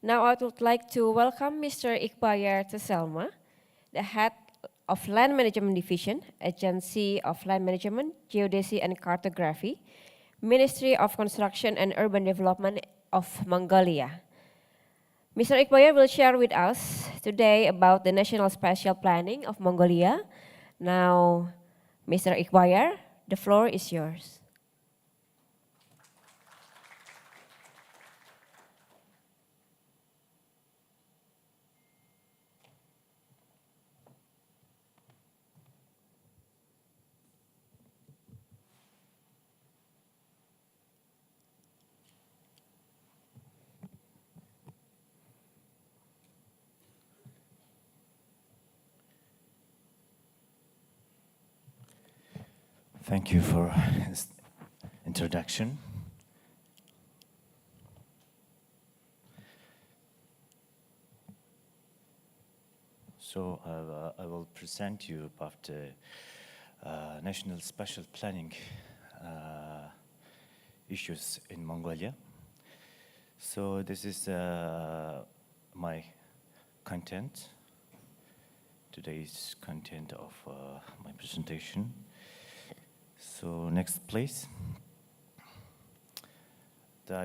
Now I would like to welcome Mr. Ikhbayar Tsevelmaa, the head of Land Management Division, Agency of Land Management, Geodesy and Cartography, Ministry of Construction and Urban Development of Mongolia. Mr. Ikhbayar will share with us today about the National Spatial Planning of Mongolia. Now, Mr. Ikhbayar, the floor is yours. Thank you for this introduction. So I will present you about the national spatial planning issues in Mongolia. So this is my content, today's content of my presentation. So next, please.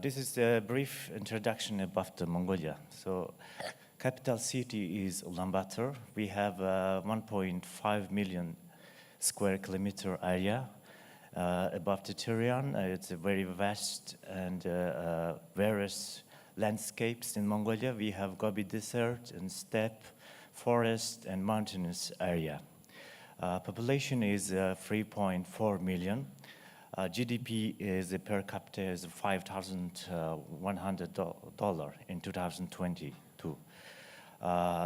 This is a brief introduction about Mongolia. So capital city is Ulaanbaatar. We have 1.5 million square kilometer area. Above the terrain, it's a very vast and various landscapes in Mongolia. We have Gobi Desert and steppe, forest and mountainous area. Population is 3.4 million. GDP is per capita is $5,100 in 2022.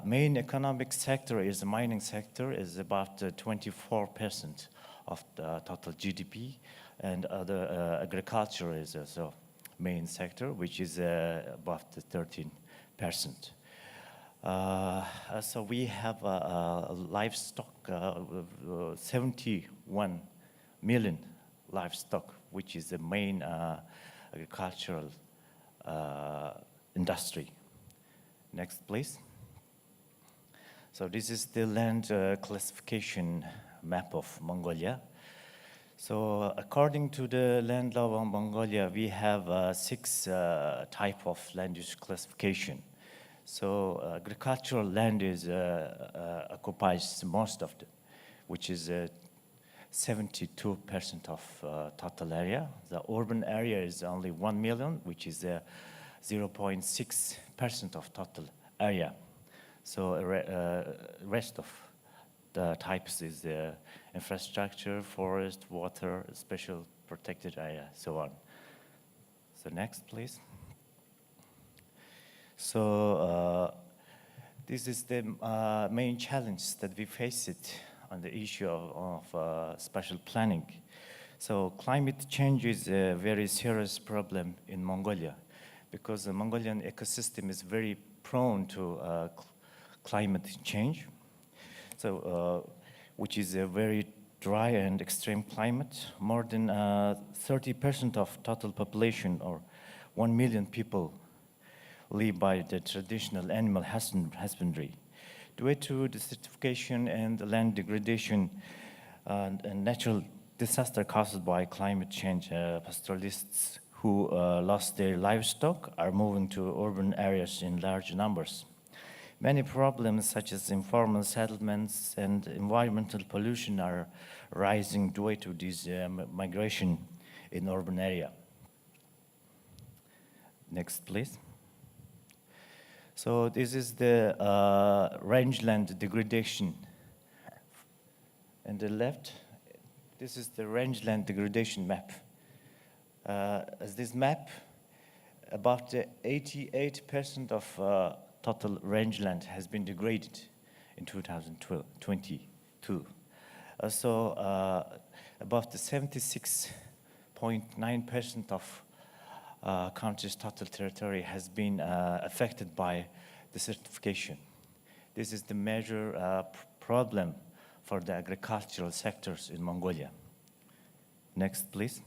Main economic sector is the mining sector, is about 24% of the total GDP, and other agriculture is also main sector, which is above the 13%. So we have livestock, 71 million livestock, which is the main agricultural industry. Next, please. So this is the land classification map of Mongolia. So according to the land law of Mongolia, we have 6 type of land use classification. So agricultural land is occupies most of the, which is 72% of total area. The urban area is only 1 million, which is 0.6% of total area. So rest of the types is infrastructure, forest, water, special protected area, so on. So next, please. So this is the main challenge that we face it on the issue of spatial planning. So climate change is a very serious problem in Mongolia because the Mongolian ecosystem is very prone to climate change. So which is a very dry and extreme climate. More than 30% of total population, or 1 million people, live by the traditional animal husbandry. Due to desertification and land degradation and natural disaster caused by climate change, pastoralists who lost their livestock are moving to urban areas in large numbers. Many problems such as informal settlements and environmental pollution are rising due to this migration in urban area. Next, please. So this is the rangeland degradation. On the left, this is the rangeland degradation map. As this map, about 88% of total rangeland has been degraded in 2022. So about the 76.9% of country's total territory has been affected by desertification. This is the major problem for the agricultural sectors in Mongolia. Next, please.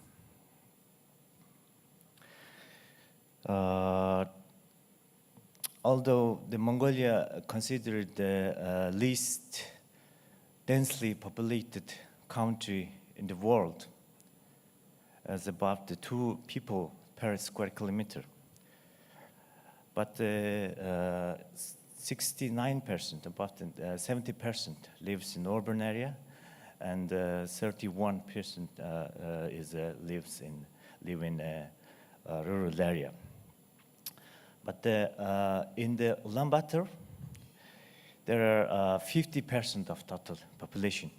although the Mongolia considered the least densely populated country in the world, as about the 2 people per square kilometer. But 69%, about 70% lives in urban area, and 31% live in a rural area. But in the Ulaanbaatar, there are 50% of total population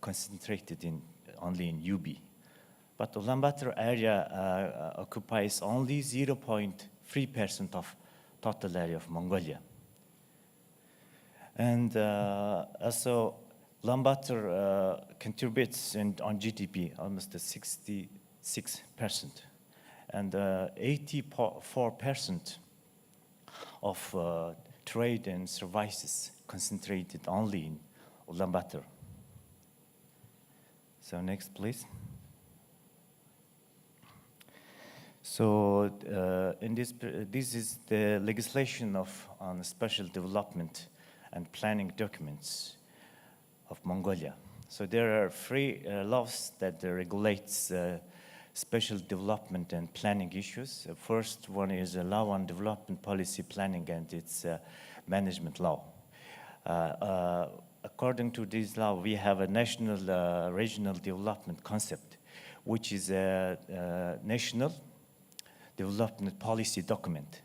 concentrated only in UB. But Ulaanbaatar area occupies only 0.3% of total area of Mongolia. And also, Ulaanbaatar contributes on GDP almost 66%. And 84% of trade and services concentrated only in Ulaanbaatar. So next, please. So this is the legislation on special development and planning documents of Mongolia. So there are 3 laws that regulates special development and planning issues. The first one is a law on development policy planning and its management law. According to this law, we have a national regional development concept, which is a national development policy document.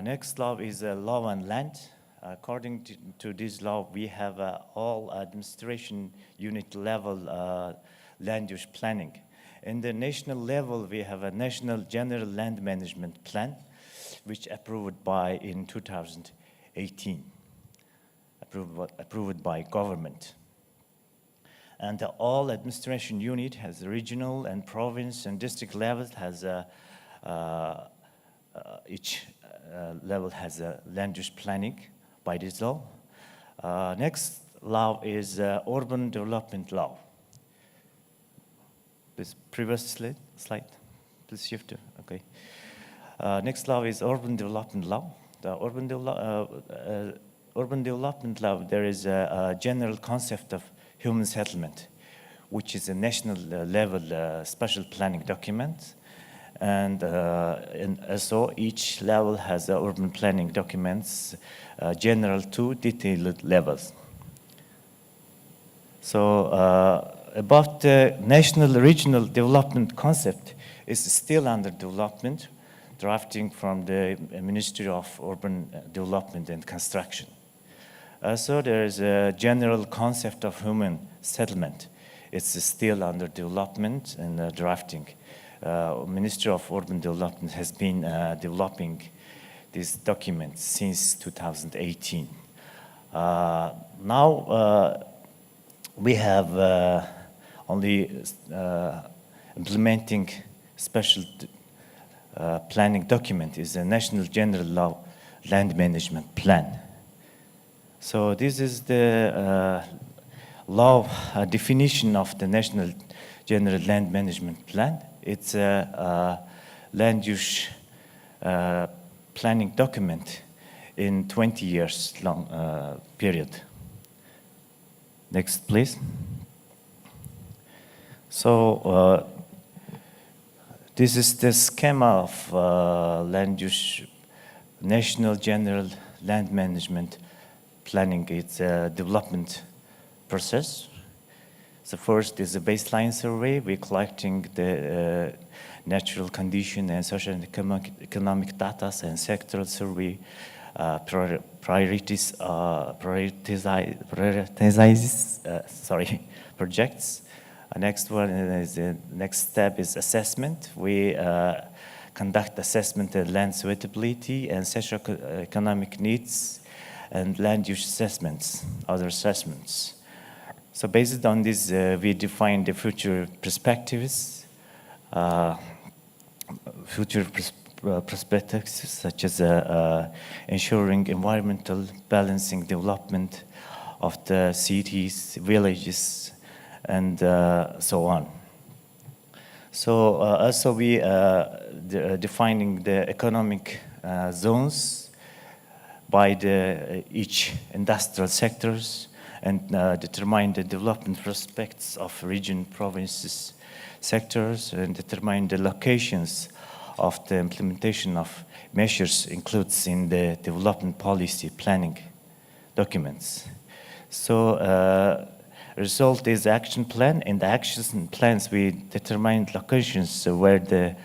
Next law is a law on land. According to this law, we have all administration unit level land use planning. In the national level, we have a National General Land Management Plan, which approved in 2018, approved by government. And all administration unit has regional and province and district levels has each level has a land use planning by this law. Next law is urban development law. This previous slide, please shift to, okay. Next law is urban development law. The urban development law, there is a general concept of human settlement, which is a national level special planning document. And so each level has urban planning documents, general to detailed levels. So about the national regional development concept is still under development, drafting from the Ministry of Urban Development and Construction. So there is a general concept of human settlement. It's still under development and drafting. Ministry of Urban Development has been developing this document since 2018. Now we have only implementing special planning document is a National General Law Land Management Plan. So this is the law definition of the National General Land Management Plan. It's a land use planning document in 20 years long period. Next, please. So this is the schema of land use National General Land Management Planning. It's a development process. So first is a baseline survey. We're collecting the natural condition and social and economic data and sectoral survey prioritizes projects. Next one is the next step is assessment. We conduct assessment of land suitability and socio-economic needs and land use assessments, other assessments. So based on this, we define the future perspectives, perspectives such as ensuring environmental balancing development of the cities, villages, and so on. So also we defining the economic zones by each industrial sectors and determine the development prospects of region, provinces, sectors, and determine the locations of the implementation of measures includes in the development policy planning documents. So result is action plan. In the action plans, we determine locations where the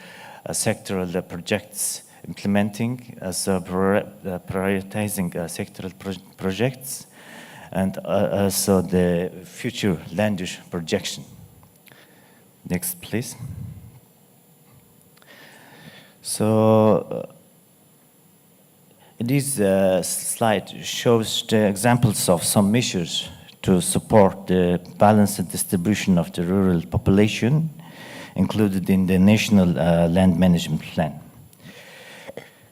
sectoral projects implementing, prioritizing sectoral projects, and also the future land use projection. Next, please. So this slide shows the examples of some measures to support the balanced distribution of the rural population included in the National Land Management Plan.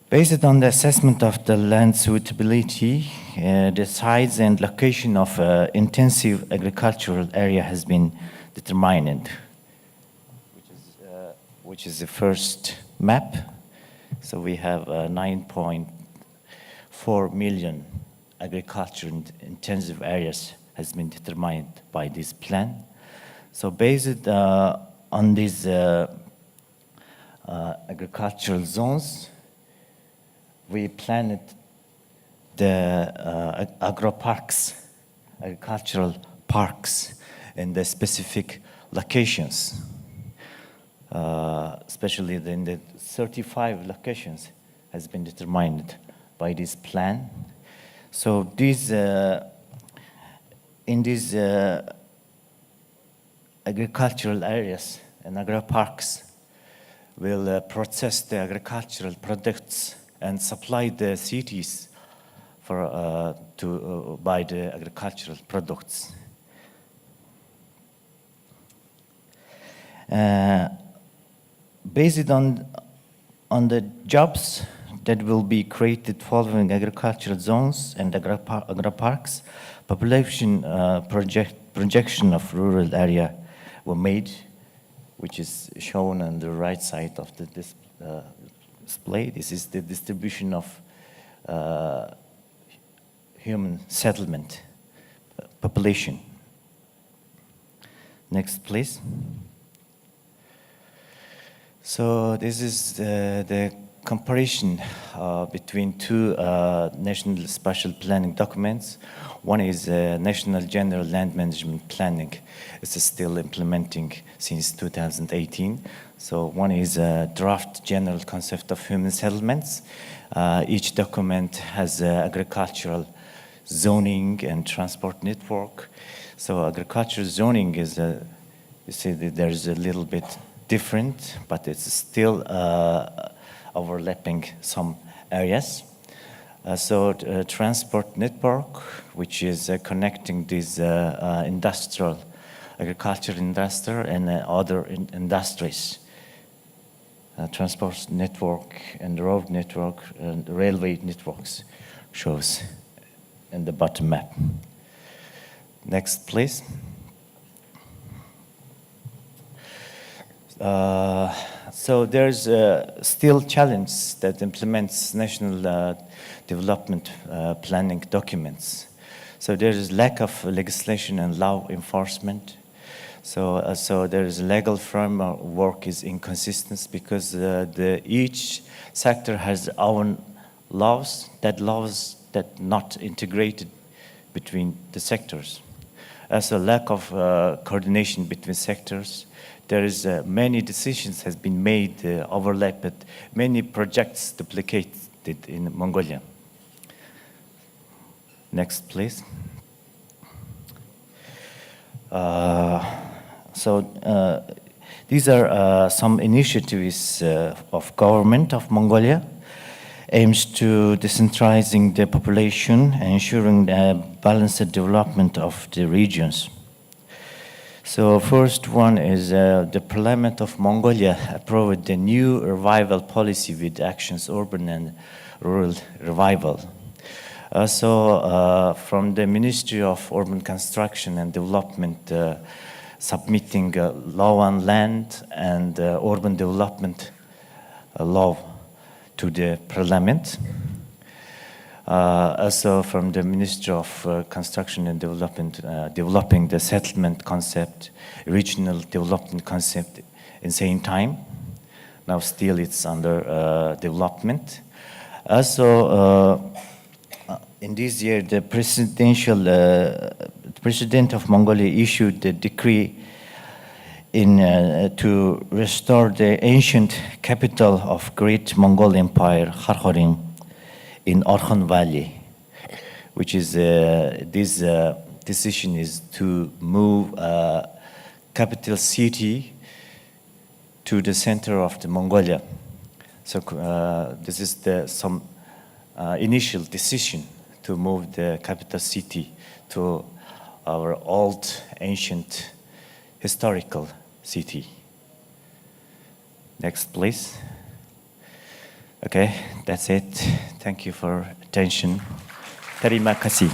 Based on the assessment of the land suitability, the size and location of intensive agricultural area has been determined, which is the first map. So we have 9.4 million agriculture intensive areas has been determined by this plan. So based on these agricultural zones, we planned the agricultural parks in the specific locations, especially in the 35 locations has been determined by this plan. So these, in these agricultural areas and agri-parks will process the agricultural products and supply the cities for to buy the agricultural products. Based on the jobs that will be created following agricultural zones and agri-parks, population projection of rural area were made, which is shown on the right side of the display. This is the distribution of human settlement population. Next, please. So this is the comparison between two national spatial planning documents. One is National General Land Management Planning. It's still implementing since 2018. So one is a draft general concept of human settlements. Each document has agricultural zoning and transport network. So agricultural zoning is, you see that there's a little bit different, but it's still overlapping some areas. So transport network, which is connecting these industrial, agriculture industry and other industries. Transport network and road network and railway networks shows in the bottom map. Next, please. So there's still challenge that implements national development planning documents. So there is lack of legislation and law enforcement. So there is legal framework is inconsistent because each sector has own laws that not integrated between the sectors. As a lack of coordination between sectors, there is many decisions has been made, overlapped, many projects duplicated in Mongolia. Next, please. These are some initiatives of government of Mongolia aims to decentralizing the population and ensuring the balanced development of the regions. So first one is the Parliament of Mongolia approved the new revival policy with actions urban and rural revival. From the Ministry of Urban Construction and Development submitting law on land and urban development law to the Parliament. Also from the Ministry of Construction and Development, developing the settlement concept, regional development concept in same time. Now still it's under development. Also, in this year, the President of Mongolia issued the decree to restore the ancient capital of Great Mongol Empire, Kharkhoring, in Orkhon Valley, which is this decision is to move capital city to the center of the Mongolia. So this is some initial decision to move the capital city to our old, ancient, historical city. Next, please. Okay, that's it. Thank you for attention. Terima kasih.